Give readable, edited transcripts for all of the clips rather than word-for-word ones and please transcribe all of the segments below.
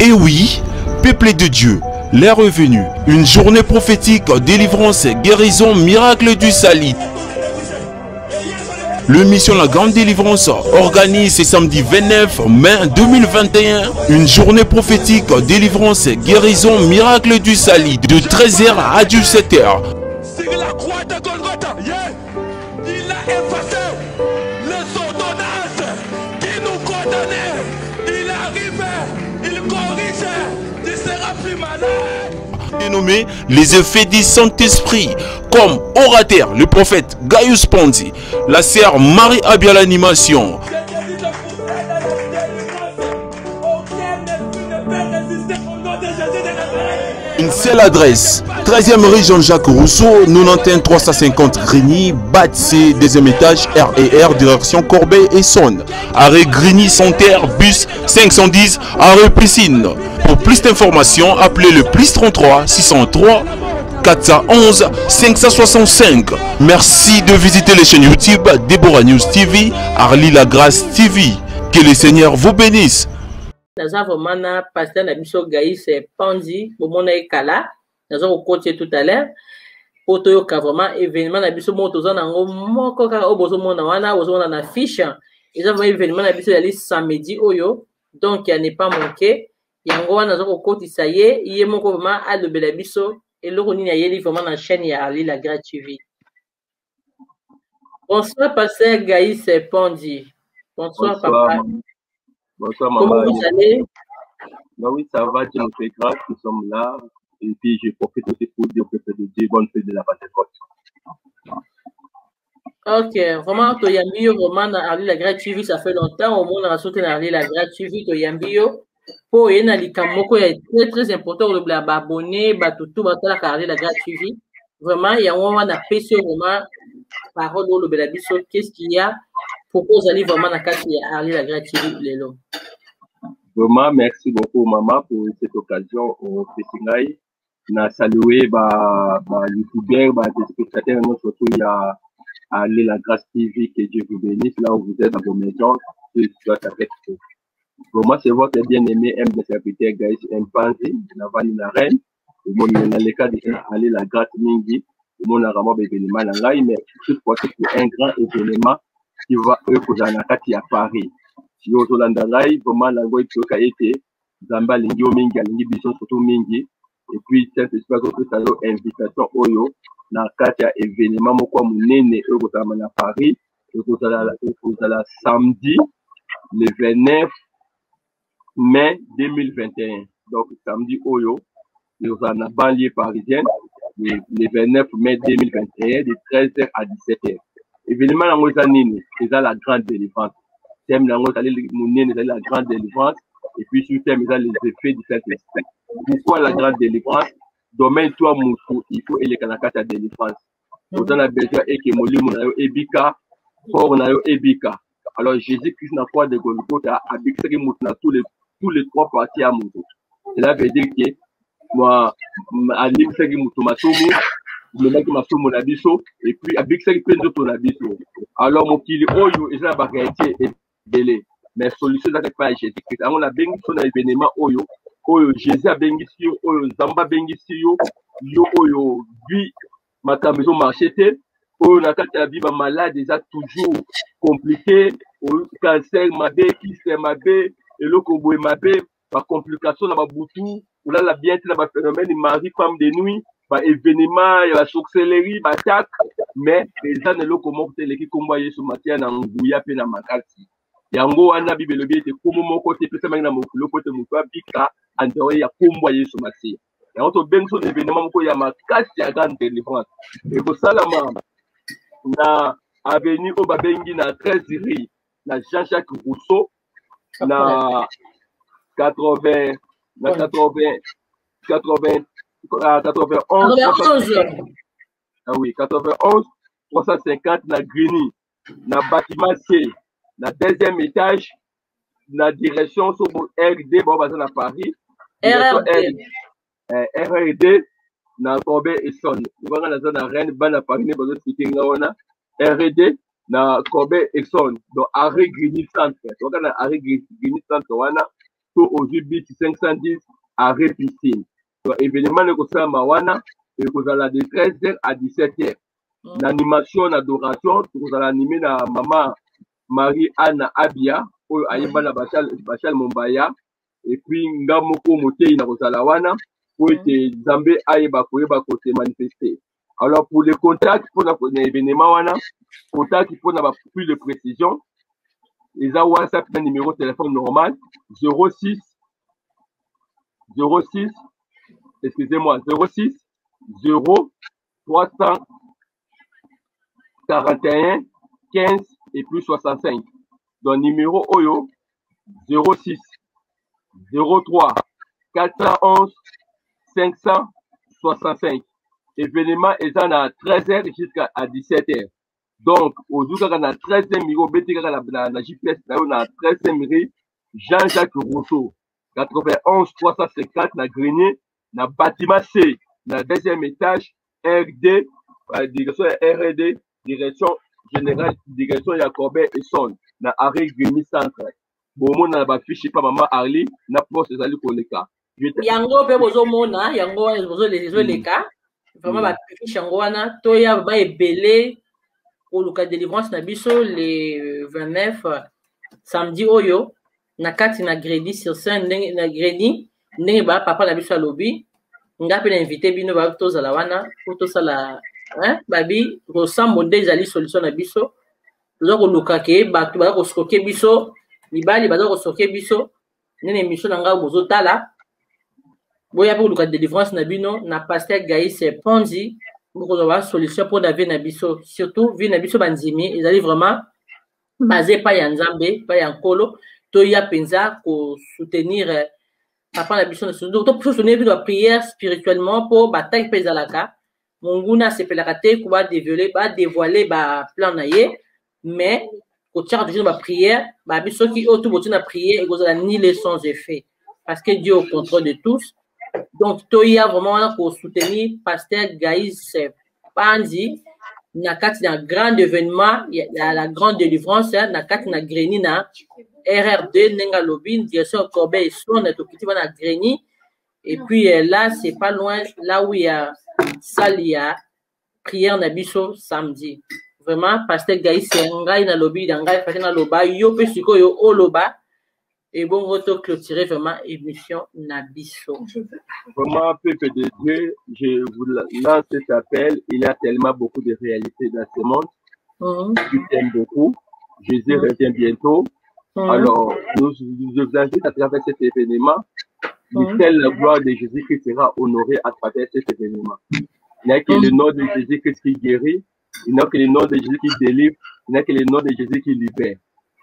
Et oui, peuple de Dieu, l'heure est venue. Une journée prophétique, délivrance, guérison, miracle du salut. Le mission La Grande Délivrance organise ce samedi 29 mai 2021 une journée prophétique, délivrance, guérison, miracle du salut de 13h à 17h. Sur la croix de Golgotha, il a effacé les ordonnances qui nous condamnaient. Il arrivait, il corrigeait, tu seras plus malade. Dénommé les effets du Saint-Esprit, comme orateur le prophète Gaius Ponzi, la sœur Marie Abia l'animation. Une seule adresse, 13e rue Jean-Jacques Rousseau, 91 350 Grigny, Batsé, 2e étage, RER, direction Corbeil et Sonne. Arrêt Grigny, Santerre, bus 510, arrêt Piscine. Pour plus d'informations, appelez le +33 603 411 565. Merci de visiter les chaînes YouTube Deborah News TV, Arlie La Grâce TV. Que le Seigneur vous bénisse. Naza vraiment na pasteur na biso Gaius Ponzi bomona ekala naza ko coacher tout à l'heure pour toyoka vraiment événement na biso mo toza nango moko kaka obozo mona wana ozo mona na fiche eza vraiment événement na biso ya samedi oyo donc ya ne pas manquer yango wana naza ko kotisa ye moko vraiment alobela biso eloko nini ya yeli vraiment na chaîne ya Ali La Grâce TV. Bonsoir pasteur Gaius Ponzi. Bonsoir papa. Bonsoir Comment maman. vous allez? Bah oui, ça va, Dieu nous fait grâce, nous sommes là. Et puis je profite aussi pour dire que c'est de Dieu, bonne fête de la Pentecôte. Ok, vraiment, to yambio, vraiment, na Ali La Grâce TV, ça fait longtemps, au monde, on a sauté na Ali La Grâce TV, to yambio, pour y na likamoko, il est très important, le bla abonné, tout, batala ka Ali La Grâce TV. Vraiment, il y a un moment, on a péché vraiment, parole, le bla biso, qu'est-ce qu'il y a, pourquoi vous allez vraiment na kasi ya Ali La Grâce TV, lelo. Vraiment, merci beaucoup maman pour cette occasion au festival. Na salué les youtubeurs, les spectateurs, surtout il y a Ali La Grâce TV, que Dieu vous bénisse là où vous êtes dans vos maisons. Vraiment, c'est votre bien-aimé M de serviteur Gaius Ponzi, la vanille la reine. Le monde dans le cas de Ali La Grâce Mingi, le monde a vraiment événement là, mais cette fois-ci c'est un grand événement qui va eux na kati à Paris. Yo Zolanda Ngai, vraiment lango itoka été Zamba lingi mingi alingi biso surtout mingi et puis c'est espèce que ça yo invitation oyo na kati ya événement moko munene eux kozala na Paris et kozala samedi le 29 mai 2021. Donc samedi oyo nous en a banlieue parisienne le 29 mai 2021 de 13h à 17h. Événement lango eza nini? C'est la grande délivrance. Thème lango eza la grande délivrance et puis sur thème eza les effets du Saint-Esprit. Pourquoi la grande délivrance? Domaine toi mutu il faut eleka na kati ya délivrance. Vous en avez besoin et que molimo na yo ebika, fort na yo ebika. Alors Jésus-Christ na croix de Golgotha a bixé mutu na tous les trois parties à mutu. Cela veut dire que moi alimsaki mutu masumu melaki masumu na biso et puis abikisaki mpe nzoto na biso. Alors mokili oyo eza na baréalité ebele mais solution ezaka epai ya Jésus-Christ. Yango nabengi biso na événement oyo Jésus abengisi yo, oyo Nzambe abengisi yo, yo oyo vie makambo ezomarche te, oyo na kati ya vie bamalade eza toujours compliqué, oyo cancer mabe, kyste mabe, eloko boye mabe, bacomplication na babutu, olala bien te na baphénomène mari femme de nuit, événement ya sorcellerie, batak, mais eza na eloko moko te eleki kombo ya Yesu matia na nguya pe na makasi. Yango wana Bible elobi ete kombo moko te epesamaki na mokolo po ete moto abika andore ya kombo ya Yesu matia. Yango tobengi so na événement moko ya makasi ya grande délivrance ekosalama na avenue oyo babengi na 13 rue na Jean-Jacques Rousseau na 91 ah oui 91 350 na Grigny na bâtiment C na deuxième étage na direction sur RD bon baza na Paris RD na Corbeil et Sonne vanga na zone Rennes bana Paris ne bazo tikinga wana RD na Corbeil et Sonne donc arrêt Grigny centre vanga na arrêt Grigny centre wana to Ojibit 510 arrêt piscine. Donc, événement de Mawana, et vous allez de 13h à 17h. L'animation, l'adoration, vous allez animer la maman Marie-Anne Abia, ou Aïba la Bachal Mombaya, et puis Ngamoko Motei na Rosalawana, pour que Zambé Aïba côté manifester. Alors, pour les contacts, pour l'événement, contacts, il faut avoir plus de précision. Les WhatsApp, un numéro de téléphone normal, 06, excusez-moi, 06 0 341 15 et plus 65. Donc, numéro OYO 06 03 411 565. Événement est à 13h jusqu'à 17h. Donc, aujourd'hui, on a 13e numéro, la GPS, on a 13e numéro, Jean-Jacques Rousseau, 91 350, na Grenier, na bâtiment C, na deuxième étage, RD, direction RD, direction générale, direction Yacobé et Son, na arrêt Grenier Centre. Bon, on a ba fiche pas maman Arli, na poste ezali koleka. Yango pe bozo mona, yango bozo les cas. Vraiment ba fiche yango wana, toya ba ebele pour le délivrance na biso le 29 samedi oyo na kati na gredi sur scène na gredi ndenge ba papa na biso alobi nga pe na invité bino ba tozala wana pour tosala babi rosambo nde ezali solution na biso toza koluka ke bato baza kosoke biso mibali baza kosoke biso nene émission na ngai bozotala boya pour le délivrance na bino na pasteur Gaïs Ponzi pour avoir solution pour la vie na biso surtout vie na biso banzimi ils allaient vraiment basé pas ya nzambe pas ya nkolo to ya penza ko soutenir papa na biso donc pour soutenir la prière spirituellement pour bataille pezalaka monguna sepelaka te ko ba dévoiler ba plan na ye mais ko tire toujours ba prière ba biso ki auto botina prière et kozala ni les sans effet parce que Dieu au contrôle de tous. Donc, Toya vraiment pour soutenir pasteur Gaïs Panzi, na kati na grand événement, il y a la grande délivrance, na kati na Greni na RR2 Nenga Lobin, direction Corbeil et Son, na tokiti na Greni. Et puis là, c'est pas loin, là où il y a salle, il y a prière na biso samedi. Vraiment, pasteur Gaïs ngai na lobi, ngai pasteur na loba, yo pe siko yo oloba. Et bon, retour clôturer vraiment émission Nabiso. Vraiment, peuple de Dieu, je vous lance cet appel. Il y a tellement beaucoup de réalités dans ce monde. Je t'aime beaucoup. Jésus revient bientôt. Alors, nous vous invitons à travers cet événement. La gloire de Jésus qui sera honorée à travers cet événement. Il n'y a que le nom de Jésus qui guérit. Il n'y a que le nom de Jésus qui délivre. Il n'y a que le nom de Jésus qui libère.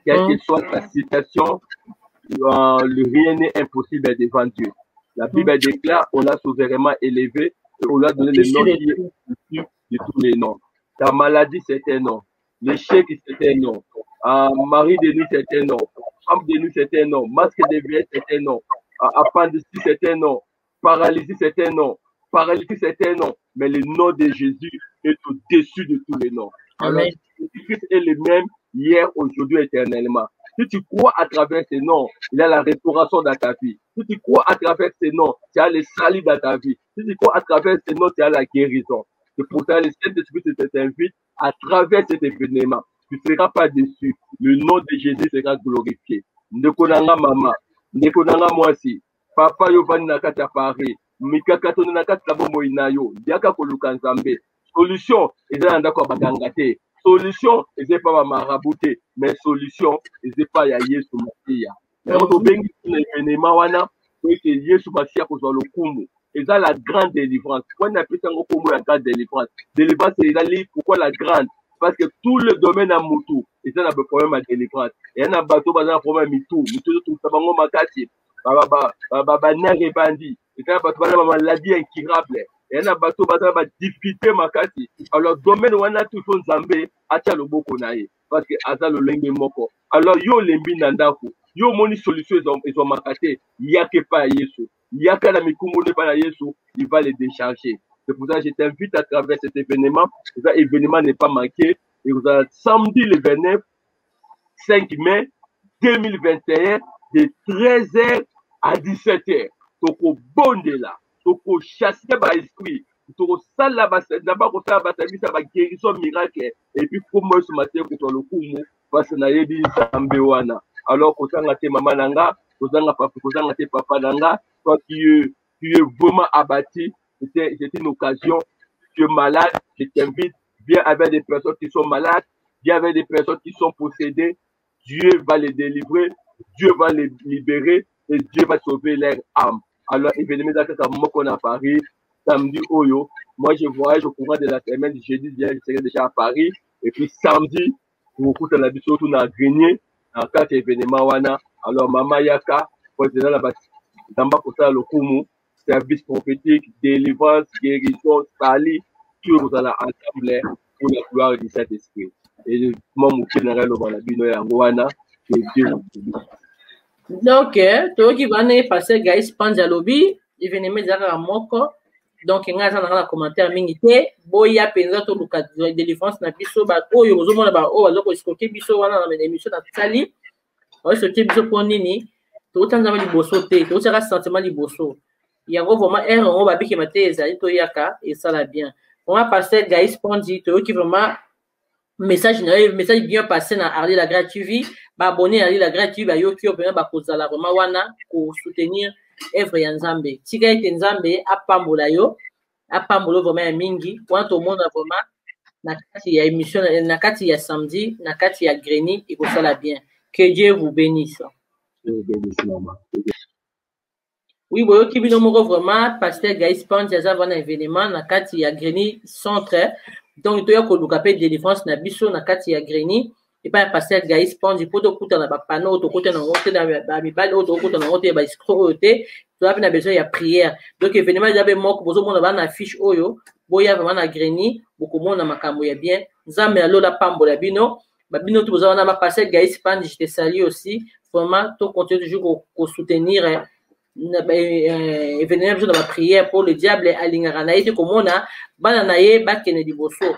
Quelle que soit ta situation, le rien n'est impossible devant Dieu. La Bible déclare, on l'a souverainement élevé et on lui a donné le nom qui est au-dessus de tous les noms. Ta maladie, c'est un nom. L'échec, c'est un nom. Mari de nuit, c'est un nom. Femme de nuit, c'est un nom. Masque de vieillesse, c'est un nom. Appendicite, c'est un nom. Paralysie, c'est un nom. Paralysie, c'est un nom. Mais le nom de Jésus est au-dessus de tous les noms. Alors, Jésus-Christ est le même hier, aujourd'hui, éternellement. Si tu crois à travers ces noms, il y a la restauration dans ta vie. Si tu crois à travers ces noms, tu as le salut dans ta vie. Si tu crois à travers ces noms, tu as la guérison. C'est pour ça que le Saint-Esprit t'invite à travers cet événement. Tu ne seras pas déçu. Le nom de Jésus sera glorifié. Ndekonanga mama, ndekonanga mwasi, papa yovani nakati ya Paris, mikakato nakati ya bombo inayo, diaka koluka nzambe. Solution, ezala ndako baganga te. Solution, c'est pas ma marabouté, mais solution, c'est pas ya Yesu Masia. Donc, au bengi l'événement wana, que Yesu Masia kozwa lokumu. Et ça la grande délivrance. Quand on appelle ça la grande délivrance. Délivrance, c'est là, pourquoi la grande? Parce que tout le domaine a moutou. Et ça, on a un problème à délivrance. Et on a un bateau, on a un problème à mitou. Mitou, tout ça, bango makati. Baba, nere bandi. Et ça, on a une maladie incurable. Et on a un bateau, on a une difficulté makati. Alors, domaine, on a tout son zambé, acha le boko nae. Parce que, aza le lenge moko. Alors, yo lembi nandaku. Yo moni solution, ils ont makate. Yake pas Yesu. Yaka la mikungu ne pas la Yesu. Il va les décharger. C'est pour ça que je t'invite à travers cet événement. Cet événement n'est pas manqué. Et vous avez samedi le 29, 5 mai 2021, de 13h à 17h. Toko bondela, toko chasser ba esprit, toko sala ba d'abord ko faire ba service ba guérison miracle et puis comment ce matin ko le kumu parce na yebi sambe wana. Alors ko tanga te mama nanga, ko tanga te papa nanga, toi tu es vraiment abattu, c'est une occasion, tu es malade, je t'invite, viens avec des personnes qui sont malades, viens avec des personnes qui sont possédées, Dieu va les délivrer, Dieu va les libérer et Dieu va sauver leur âme. Alors, événement qu'on a à Paris, samedi, Oyo. Moi, je voyage au courant de la semaine, jeudi, je serai déjà à Paris. Et puis, samedi, pour écouter la vidéo, on a grigné, en 4 événements, wana. Alors, Mama Yaka, président la Damba Kota Lokumu, service prophétique, délivrance, guérison, sali, tout vous allez ensemble pour la gloire du Saint-Esprit. Et moi, mon général, on va la bino ya wana, que Dieu vous bénisse. Donc, toi qui va ne passer guys panjalobi événement zaka moko donc ngaza na commentaire mingi te boya penza to luka délivrance na biso ba oyo ozomona ba o bazoko escoquer biso wana na émission na tsali o escoquer biso pour nini to tanza mali boso te to sera sentiment liboso yango vraiment on ba biki mateza to yaka et ça la bien on va passer guys pondi to qui vraiment message bien passé na Arli la Grâce TV ba abonner Arli la Grâce TV ba yoki opena ba kozala vraiment wana ko soutenir œuvre ya Nzambe tika ete Nzambe apambola yo apambola vraiment mingi wana to monde vraiment na kati ya émission na kati ya samedi na kati ya greni et ko sala bien que Dieu vous bénisse. Oui boyo ki bino moko vraiment pasteur Gaïs Pante ya za wana événement na kati ya greni centre. Donc, il y a une délivrance na biso na kati ya greni et pas passer Gaïs Pante pour to kuta na ba panneau to kuta na ngote na ba mibali to kuta na ngote ba escroqueté to a na besoin ya prière. Donc événement il y avait moko bozo mona ba na affiche oyo boya vraiment na greni boko mona makambo ya bien Nzambe alola pambola bino ba bino to bozo wana ba passer Gaïs Pante je te salue aussi vraiment to continuer toujours ko soutenir événement de la prière pour le diable alingara na ete komona bana na ye bakene liboso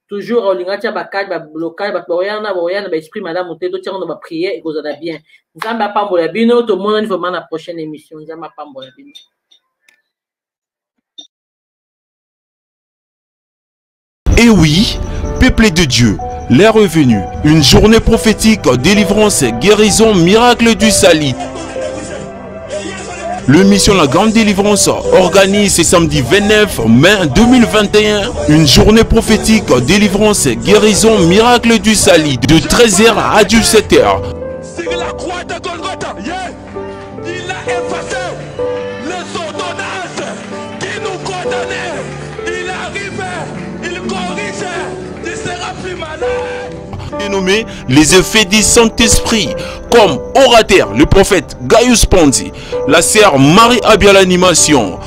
toujours olingatia bakade ba blocage ba boyana ba esprit madame moteto tient na ba prière et kozala bien Nzambe apambola bino to mona ni vraiment la prochaine émission Nzambe apambola bino. Et oui, peuple de Dieu, l'heure est venue. Une journée prophétique, délivrance, guérison, miracle du salut. L'émission La Grande Délivrance organise ce samedi 29 mai 2021 une journée prophétique, délivrance, guérison, miracle du salut de 13h à 17h. Sur la croix de Golgotha, il a effacé les ordonnances qui nous condamnaient. Il arrivait, il corrigeait, tu seras plus malade. Dénommé les effets du Saint-Esprit, comme orateur le prophète Gaius Ponzi, la sœur Marie Abia l'animation.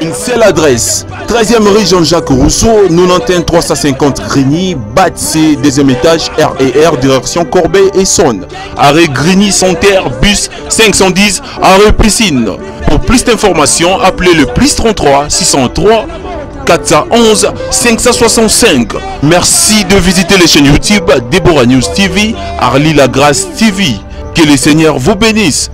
Une seule adresse, 13e rue Jean-Jacques Rousseau, 91 350 Grigny, Batsé, 2e étage, RER, direction Corbeil et Sonne. Arrêt Grigny Santerre, bus 510, arrêt Piscine. Pour plus d'informations, appelez le +33 603 411 565. Merci de visiter les chaînes YouTube Deborah News TV, Arli la Grâce TV. Que le Seigneur vous bénisse.